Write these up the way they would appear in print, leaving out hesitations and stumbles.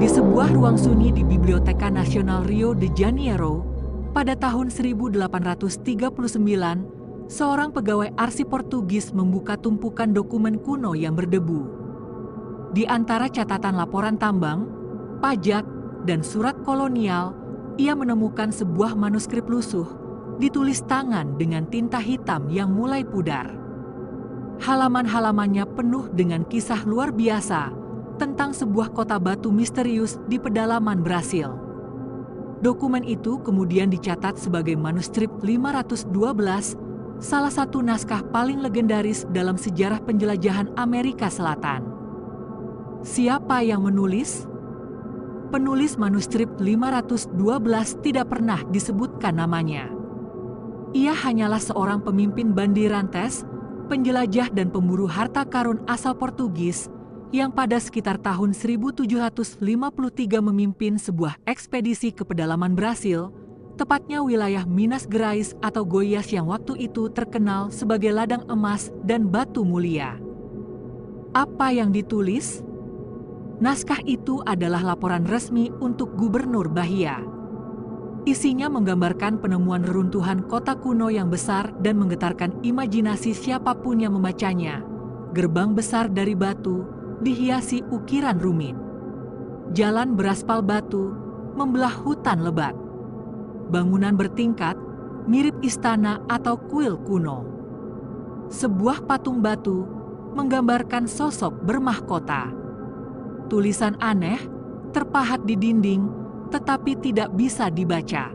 Di sebuah ruang sunyi di Biblioteka Nasional Rio de Janeiro, pada tahun 1839, seorang pegawai arsip Portugis membuka tumpukan dokumen kuno yang berdebu. Di antara catatan laporan tambang, pajak, dan surat kolonial, ia menemukan sebuah manuskrip lusuh, ditulis tangan dengan tinta hitam yang mulai pudar. Halaman-halamannya penuh dengan kisah luar biasa tentang sebuah kota batu misterius di pedalaman Brasil. Dokumen itu kemudian dicatat sebagai manuskrip 512, salah satu naskah paling legendaris dalam sejarah penjelajahan Amerika Selatan. Siapa yang menulis? Penulis manuskrip 512 tidak pernah disebutkan namanya. Ia hanyalah seorang pemimpin bandirantes, penjelajah dan pemburu harta karun asal Portugis yang pada sekitar tahun 1753 memimpin sebuah ekspedisi ke pedalaman Brasil, tepatnya wilayah Minas Gerais atau Goiás yang waktu itu terkenal sebagai ladang emas dan batu mulia. Apa yang ditulis? Naskah itu adalah laporan resmi untuk Gubernur Bahia. Isinya menggambarkan penemuan reruntuhan kota kuno yang besar dan menggetarkan imajinasi siapapun yang membacanya. Gerbang besar dari batu, dihiasi ukiran rumit. Jalan beraspal batu, membelah hutan lebat. Bangunan bertingkat, mirip istana atau kuil kuno. Sebuah patung batu, menggambarkan sosok bermahkota. Tulisan aneh, terpahat di dinding, tetapi tidak bisa dibaca.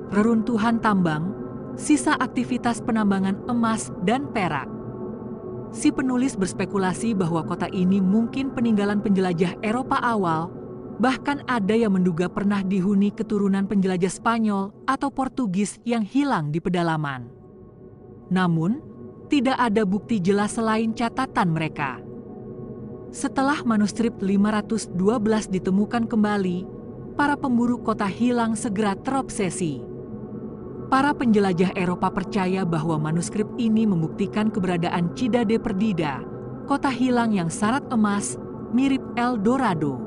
Reruntuhan tambang, sisa aktivitas penambangan emas dan perak. Si penulis berspekulasi bahwa kota ini mungkin peninggalan penjelajah Eropa awal, bahkan ada yang menduga pernah dihuni keturunan penjelajah Spanyol atau Portugis yang hilang di pedalaman. Namun, tidak ada bukti jelas selain catatan mereka. Setelah manuskrip 512 ditemukan kembali, para pemburu kota hilang segera terobsesi. Para penjelajah Eropa percaya bahwa manuskrip ini membuktikan keberadaan Cidade Perdida, kota hilang yang syarat emas, mirip El Dorado.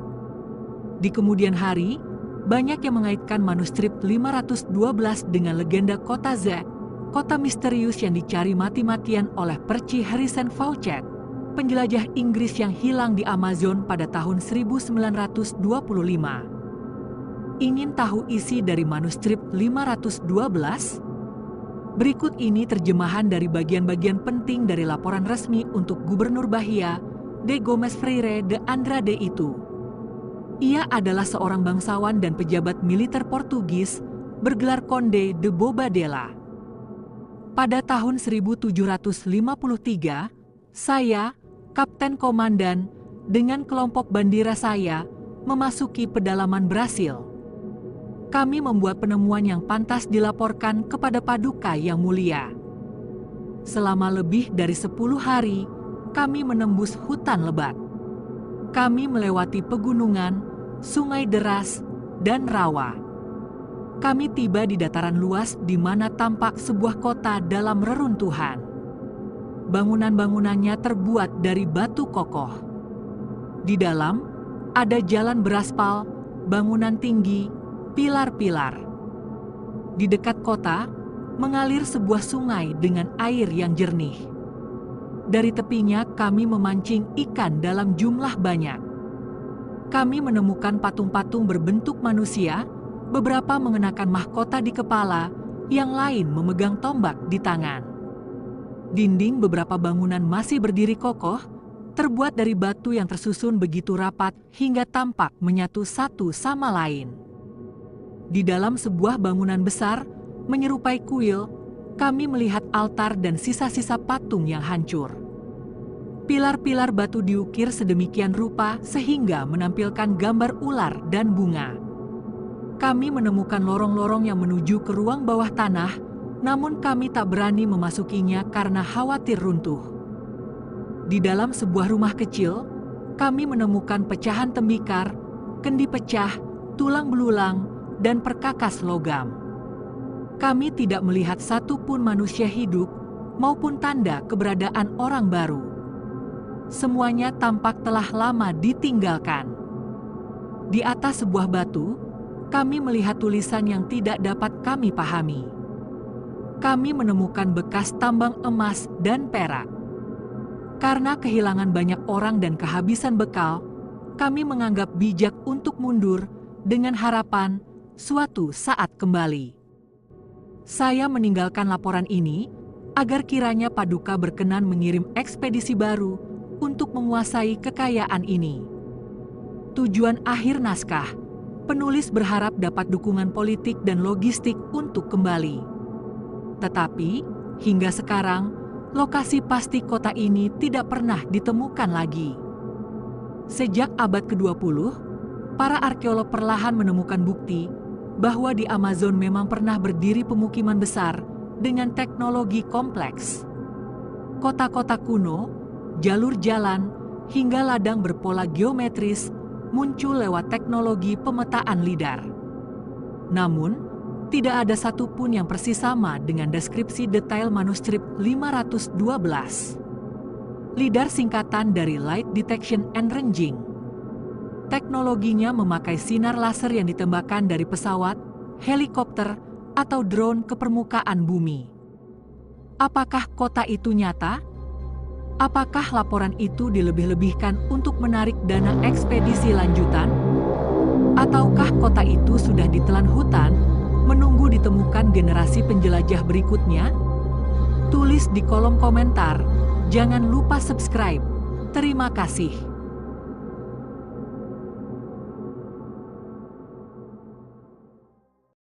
Di kemudian hari, banyak yang mengaitkan manuskrip 512 dengan legenda kota Z, kota misterius yang dicari mati-matian oleh Percy Harrison Fawcett, penjelajah Inggris yang hilang di Amazon pada tahun 1925. Ingin tahu isi dari manuskrip 512? Berikut ini terjemahan dari bagian-bagian penting dari laporan resmi untuk Gubernur Bahia, de Gomes Freire de Andrade itu. Ia adalah seorang bangsawan dan pejabat militer Portugis, bergelar Conde de Bobadilla. Pada tahun 1753, saya, Kapten Komandan, dengan kelompok bandira saya, memasuki pedalaman Brasil. Kami membuat penemuan yang pantas dilaporkan kepada Paduka yang mulia. Selama lebih dari 10 hari, kami menembus hutan lebat. Kami melewati pegunungan, sungai deras, dan rawa. Kami tiba di dataran luas di mana tampak sebuah kota dalam reruntuhan. Bangunan-bangunannya terbuat dari batu kokoh. Di dalam, ada jalan beraspal, bangunan tinggi, pilar-pilar. Di dekat kota, mengalir sebuah sungai dengan air yang jernih. Dari tepinya kami memancing ikan dalam jumlah banyak. Kami menemukan patung-patung berbentuk manusia, beberapa mengenakan mahkota di kepala, yang lain memegang tombak di tangan. Dinding beberapa bangunan masih berdiri kokoh, terbuat dari batu yang tersusun begitu rapat hingga tampak menyatu satu sama lain. Di dalam sebuah bangunan besar, menyerupai kuil, kami melihat altar dan sisa-sisa patung yang hancur. Pilar-pilar batu diukir sedemikian rupa sehingga menampilkan gambar ular dan bunga. Kami menemukan lorong-lorong yang menuju ke ruang bawah tanah, namun kami tak berani memasukinya karena khawatir runtuh. Di dalam sebuah rumah kecil, kami menemukan pecahan tembikar, kendi pecah, tulang belulang, dan perkakas logam. Kami tidak melihat satupun manusia hidup maupun tanda keberadaan orang baru. Semuanya tampak telah lama ditinggalkan. Di atas sebuah batu, kami melihat tulisan yang tidak dapat kami pahami. Kami menemukan bekas tambang emas dan perak. Karena kehilangan banyak orang dan kehabisan bekal, kami menganggap bijak untuk mundur dengan harapan suatu saat kembali. Saya meninggalkan laporan ini agar kiranya Paduka berkenan mengirim ekspedisi baru untuk menguasai kekayaan ini. Tujuan akhir naskah, penulis berharap dapat dukungan politik dan logistik untuk kembali. Tetapi, hingga sekarang, lokasi pasti kota ini tidak pernah ditemukan lagi. Sejak abad ke-20, para arkeolog perlahan menemukan bukti bahwa di Amazon memang pernah berdiri pemukiman besar dengan teknologi kompleks. Kota-kota kuno, jalur jalan, hingga ladang berpola geometris muncul lewat teknologi pemetaan lidar. Namun, tidak ada satupun yang persis sama dengan deskripsi detail manuskrip 512. Lidar singkatan dari Light Detection and Ranging. Teknologinya memakai sinar laser yang ditembakkan dari pesawat, helikopter, atau drone ke permukaan bumi. Apakah kota itu nyata? Apakah laporan itu dilebih-lebihkan untuk menarik dana ekspedisi lanjutan? Ataukah kota itu sudah ditelan hutan, menunggu ditemukan generasi penjelajah berikutnya? Tulis di kolom komentar, jangan lupa subscribe. Terima kasih.